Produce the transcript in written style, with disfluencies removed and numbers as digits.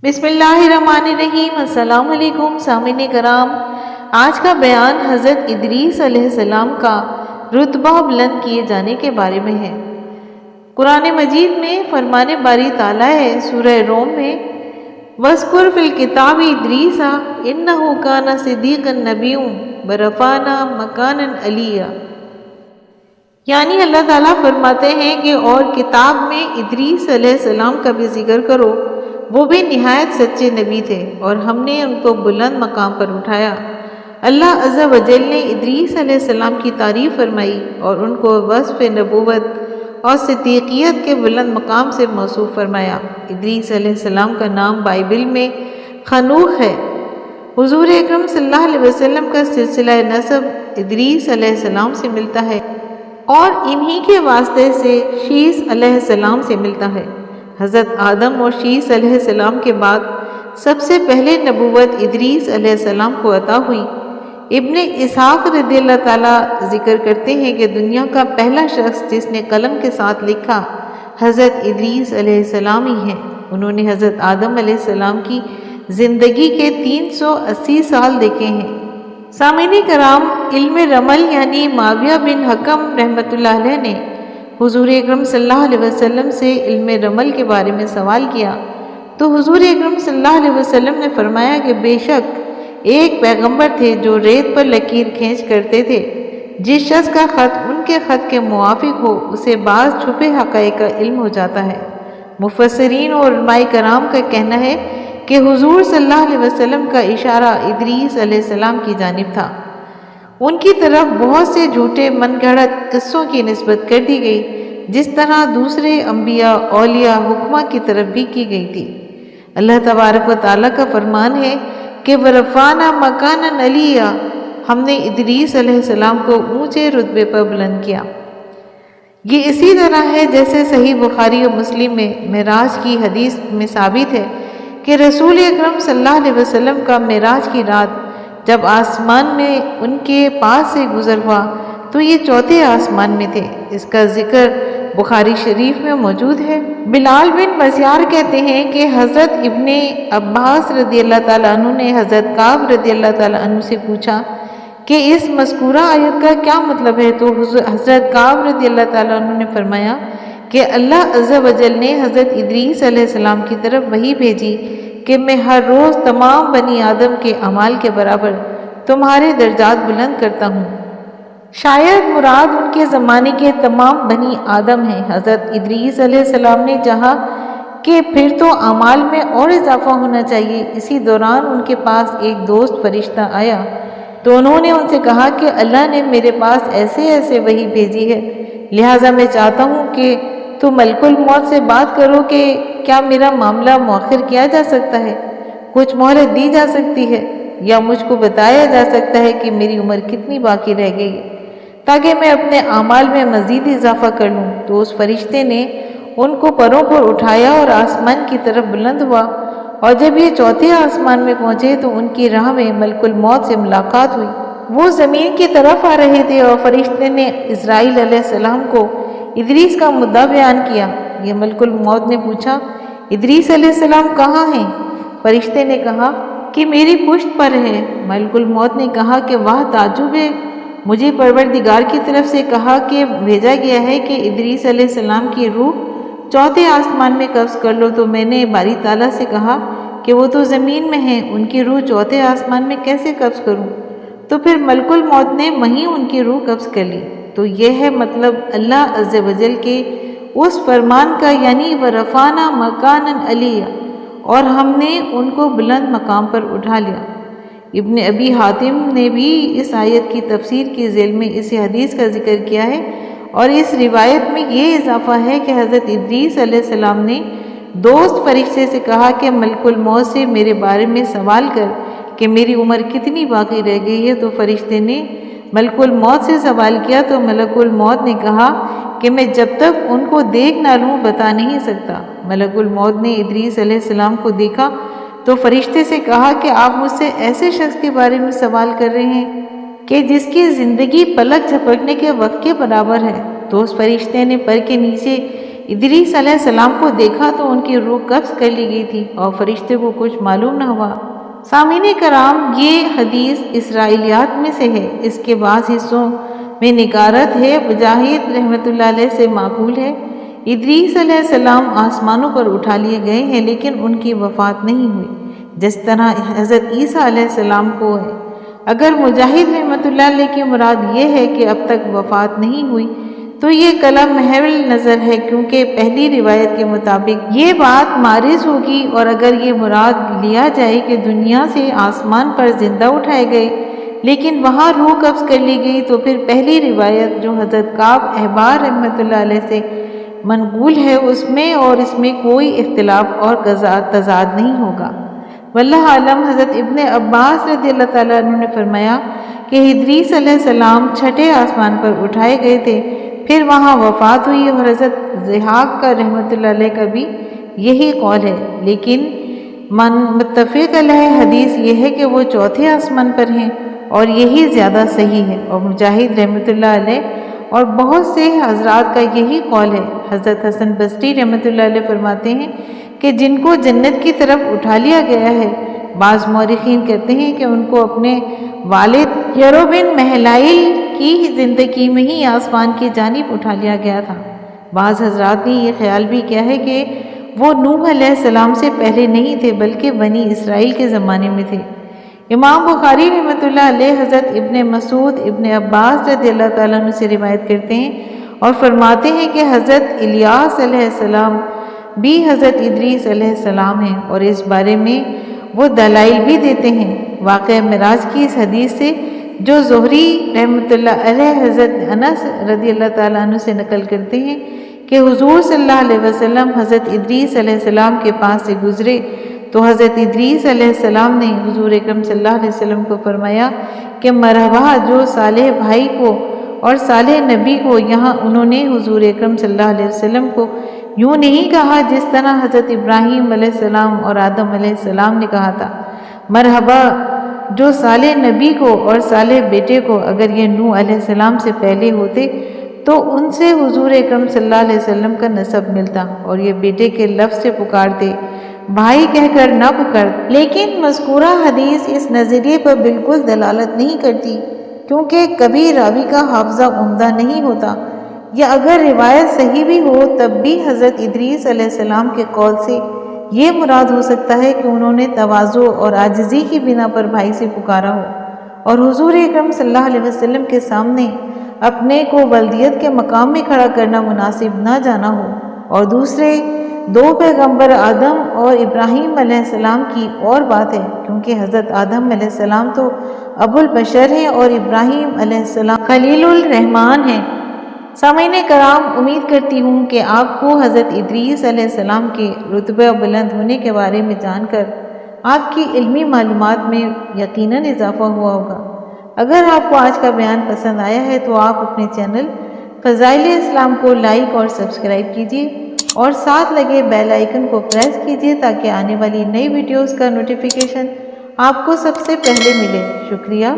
بسم اللہ الرحمن الرحیم۔ السلام علیکم سامعین کرام، آج کا بیان حضرت ادریس علیہ السلام کا رتبہ بلند کیے جانے کے بارے میں ہے۔ قرآن مجید میں فرمان باری تعالیٰ ہے سورہ روم میں، وَاذْكُرْ فِي الْكِتَابِ إِدْرِيسَ إِنَّهُ كَانَ صِدِّيقًا نَبِيًّا وَرَفَعْنَاهُ مَكَانًا عَلِيًّا، یعنی اللہ تعالیٰ فرماتے ہیں کہ اور کتاب میں ادریس علیہ السلام کا بھی ذکر کرو، وہ بھی نہایت سچے نبی تھے اور ہم نے ان کو بلند مقام پر اٹھایا۔ اللہ عز و جل نے ادریس علیہ السلام کی تعریف فرمائی اور ان کو وصف نبوت اور صدیقیت کے بلند مقام سے موصوف فرمایا۔ ادریس علیہ السلام کا نام بائبل میں خنوخ ہے۔ حضور اکرم صلی اللہ علیہ وسلم کا سلسلہ نسب ادریس علیہ السلام سے ملتا ہے اور انہی کے واسطے سے شیث علیہ السلام سے ملتا ہے۔ حضرت آدم اور شیث علیہ السلام کے بعد سب سے پہلے نبوت ادریس علیہ السلام کو عطا ہوئی۔ ابن اسحاق رضی اللہ تعالیٰ ذکر کرتے ہیں کہ دنیا کا پہلا شخص جس نے قلم کے ساتھ لکھا حضرت ادریس علیہ السلام ہی ہیں۔ انہوں نے حضرت آدم علیہ السلام کی زندگی کے 380 سال دیکھے ہیں۔ سامعین کرام، علم رمل یعنی معاویہ بن حکم رحمۃ اللہ علیہ نے حضور اکرم صلی اللہ علیہ وسلم سے علم رمل کے بارے میں سوال کیا تو حضور اکرم صلی اللہ علیہ وسلم نے فرمایا کہ بے شک ایک پیغمبر تھے جو ریت پر لکیر کھینچ کرتے تھے، جس شخص کا خط ان کے خط کے موافق ہو اسے بعض چھپے حقائق کا علم ہو جاتا ہے۔ مفسرین اور علماء کرام کا کہنا ہے کہ حضور صلی اللہ علیہ وسلم کا اشارہ ادریس علیہ السلام کی جانب تھا۔ ان کی طرف بہت سے جھوٹے من گھڑت قصوں کی نسبت کر دی گئی، جس طرح دوسرے انبیاء، اولیاء، حکمہ کی طرف بھی کی گئی تھی۔ اللہ تبارک و تعالیٰ کا فرمان ہے کہ وَرَفَعْنَا مَكَانًا عَلِيًّا، ہم نے ادریس علیہ السلام کو اونچے رتبے پر بلند کیا۔ یہ اسی طرح ہے جیسے صحیح بخاری و مسلم میں معراج کی حدیث میں ثابت ہے کہ رسول اکرم صلی اللہ علیہ وسلم کا معراج کی رات جب آسمان میں ان کے پاس سے گزر ہوا تو یہ چوتھے آسمان میں تھے۔ اس کا ذکر بخاری شریف میں موجود ہے۔ بلال بن مسیار کہتے ہیں کہ حضرت ابن عباس رضی اللہ تعالیٰ عنہ نے حضرت کعب رضی اللہ تعالیٰ عنہ سے پوچھا کہ اس مذکورہ آیت کا کیا مطلب ہے، تو حضرت کعب رضی اللہ تعالیٰ عنہ نے فرمایا کہ اللہ عز و جل نے حضرت ادریس علیہ السلام کی طرف وحی بھیجی کہ میں ہر روز تمام بنی آدم کے اعمال کے برابر تمہارے درجات بلند کرتا ہوں۔ شاید مراد ان کے زمانے کے تمام بنی آدم ہیں۔ حضرت ادریس علیہ السلام نے چاہا کہ پھر تو اعمال میں اور اضافہ ہونا چاہیے۔ اسی دوران ان کے پاس ایک دوست فرشتہ آیا تو انہوں نے ان سے کہا کہ اللہ نے میرے پاس ایسے ایسے وحی بھیجی ہے، لہٰذا میں چاہتا ہوں کہ تو ملک الموت سے بات کرو کہ کیا میرا معاملہ مؤخر کیا جا سکتا ہے، کچھ مہلت دی جا سکتی ہے، یا مجھ کو بتایا جا سکتا ہے کہ میری عمر کتنی باقی رہ گئی تاکہ میں اپنے اعمال میں مزید اضافہ کر لوں۔ تو اس فرشتے نے ان کو پروں پر اٹھایا اور آسمان کی طرف بلند ہوا، اور جب یہ چوتھے آسمان میں پہنچے تو ان کی راہ میں ملک الموت سے ملاقات ہوئی۔ وہ زمین کی طرف آ رہے تھے اور فرشتے نے اسرائیل علیہ السلام کو ادریس کا مدعا بیان کیا۔ یہ ملک الموت نے پوچھا ادریس علیہ السلام کہاں ہیں؟ فرشتے نے کہا کہ میری پشت پر ہے۔ ملک الموت نے کہا کہ واہ تعجب ہے، مجھے پروردگار کی طرف سے کہا کہ بھیجا گیا ہے کہ ادریس علیہ السلام کی روح چوتھے آسمان میں قبض کر لو، تو میں نے باری تعالیٰ سے کہا کہ وہ تو زمین میں ہیں، ان کی روح چوتھے آسمان میں کیسے قبض کروں؟ تو پھر ملک الموت نے وہیں ان کی روح قبض کر لی۔ تو یہ ہے مطلب اللہ عز و جل کے اس فرمان کا، یعنی وَرَفَعْنَا مَكَانًا عَلِيًّا، اور ہم نے ان کو بلند مقام پر اٹھا لیا۔ ابن ابی حاتم نے بھی اس آیت کی تفسیر کے ذیل میں اس حدیث کا ذکر کیا ہے، اور اس روایت میں یہ اضافہ ہے کہ حضرت ادریس علیہ السلام نے دوست فرشتے سے کہا کہ ملک الموت سے میرے بارے میں سوال کر کہ میری عمر کتنی باقی رہ گئی ہے۔ تو فرشتے نے ملک الموت سے سوال کیا تو ملک الموت نے کہا کہ میں جب تک ان کو دیکھ نہ لوں بتا نہیں سکتا۔ ملک الموت نے ادریس علیہ السلام کو دیکھا تو فرشتے سے کہا کہ آپ مجھ سے ایسے شخص کے بارے میں سوال کر رہے ہیں کہ جس کی زندگی پلک جھپکنے کے وقت کے برابر ہے۔ تو اس فرشتے نے پر کے نیچے ادریس علیہ السلام کو دیکھا تو ان کی روح قبض کر لی گئی تھی اور فرشتے کو کچھ معلوم نہ ہوا۔ سامعین کرام، یہ حدیث اسرائیلیات میں سے ہے۔ اس کے بعض حصوں میں نکارت ہے۔ مجاہد رحمۃ اللہ علیہ سے معقول ہے ادریس علیہ السلام آسمانوں پر اٹھا لیے گئے ہیں لیکن ان کی وفات نہیں ہوئی، جس طرح حضرت عیسیٰ علیہ السلام کو ہے۔ اگر مجاہد رحمۃ اللہ علیہ کی مراد یہ ہے کہ اب تک وفات نہیں ہوئی تو یہ کلام محول نظر ہے، کیونکہ پہلی روایت کے مطابق یہ بات معرض ہوگی، اور اگر یہ مراد لیا جائے کہ دنیا سے آسمان پر زندہ اٹھائے گئے لیکن وہاں روح قبض کر لی گئی، تو پھر پہلی روایت جو حضرت کعب احبار رحمۃ اللہ علیہ سے منقول ہے اس میں اور اس میں کوئی اختلاف اور تضاد نہیں ہوگا۔ واللہ عالم۔ حضرت ابن عباس رضی اللہ تعالیٰ عنہ نے فرمایا کہ ادریس علیہ السلام چھٹے آسمان پر اٹھائے گئے تھے، پھر وہاں وفات ہوئی، اور حضرت ضحاک کا رحمۃ اللہ علیہ کا بھی یہی قول ہے، لیکن متفق علیہ حدیث یہ ہے کہ وہ چوتھے آسمان پر ہیں اور یہی زیادہ صحیح ہے، اور مجاہد رحمۃ اللہ علیہ اور بہت سے حضرات کا یہی قول ہے۔ حضرت حسن بصری رحمۃ اللہ علیہ فرماتے ہیں کہ جن کو جنت کی طرف اٹھا لیا گیا ہے، بعض مورخین کہتے ہیں کہ ان کو اپنے والد یرو بن محلائل کی زندگی میں ہی آسمان کی جانب اٹھا لیا گیا تھا۔ بعض حضرات نے یہ خیال بھی کیا ہے کہ وہ نوح علیہ السلام سے پہلے نہیں تھے بلکہ بنی اسرائیل کے زمانے میں تھے۔ امام بخاری رحمۃ اللہ علیہ حضرت ابن مسعود ابن عباس رضی اللہ تعالیٰ عنہ سے روایت کرتے ہیں اور فرماتے ہیں کہ حضرت الیاس علیہ السلام بھی حضرت ادریس علیہ السلام ہیں، اور اس بارے میں وہ دلائل بھی دیتے ہیں۔ واقعہ معراج کی اس حدیث سے جو زہری رحمۃ اللہ علیہ حضرت انس رضی اللہ تعالیٰ عنہ سے نقل کرتے ہیں کہ حضور صلی اللہ علیہ وسلم حضرت ادریس علیہ السلام کے پاس سے گزرے تو حضرت ادریس علیہ السلام نے حضور اکرم صلی اللہ علیہ وسلم کو فرمایا کہ مرحبا جو صالح بھائی کو اور صالح نبی کو۔ یہاں انہوں نے حضور اکرم صلی اللہ علیہ وسلم کو یوں نہیں کہا جس طرح حضرت ابراہیم علیہ السلام اور آدم علیہ السلام نے کہا تھا، مرحبا جو صالح نبی کو اور صالح بیٹے کو۔ اگر یہ نوح علیہ السلام سے پہلے ہوتے تو ان سے حضور اکرم صلی اللہ علیہ وسلم کا نسب ملتا، اور یہ بیٹے کے لفظ سے پکارتے، بھائی کہہ کر نہ پکار۔ لیکن مذکورہ حدیث اس نظریے پر بالکل دلالت نہیں کرتی، کیونکہ کبھی راوی کا حافظہ عمدہ نہیں ہوتا، یا اگر روایت صحیح بھی ہو تب بھی حضرت ادریس علیہ السلام کے قول سے یہ مراد ہو سکتا ہے کہ انہوں نے تواضع اور عاجزی کی بنا پر بھائی سے پکارا ہو، اور حضور اکرم صلی اللہ علیہ وسلم کے سامنے اپنے کو ولدیت کے مقام میں کھڑا کرنا مناسب نہ جانا ہو۔ اور دوسرے دو پیغمبر آدم اور ابراہیم علیہ السلام کی اور بات ہے، کیونکہ حضرت آدم علیہ السلام تو ابو البشر ہیں اور ابراہیم علیہ السلام خلیل الرحمن ہیں۔ سامعین کرام، امید کرتی ہوں کہ آپ کو حضرت ادریس علیہ السلام کے رتبہ بلند ہونے کے بارے میں جان کر آپ کی علمی معلومات میں یقیناً اضافہ ہوا ہوگا۔ اگر آپ کو آج کا بیان پسند آیا ہے تو آپ اپنے چینل فضائل اسلام کو لائک اور سبسکرائب کیجیے اور ساتھ لگے بیل آئیکن کو پریس کیجیے تاکہ آنے والی نئی ویڈیوز کا نوٹیفیکیشن آپ کو سب سے پہلے ملے۔ شکریہ۔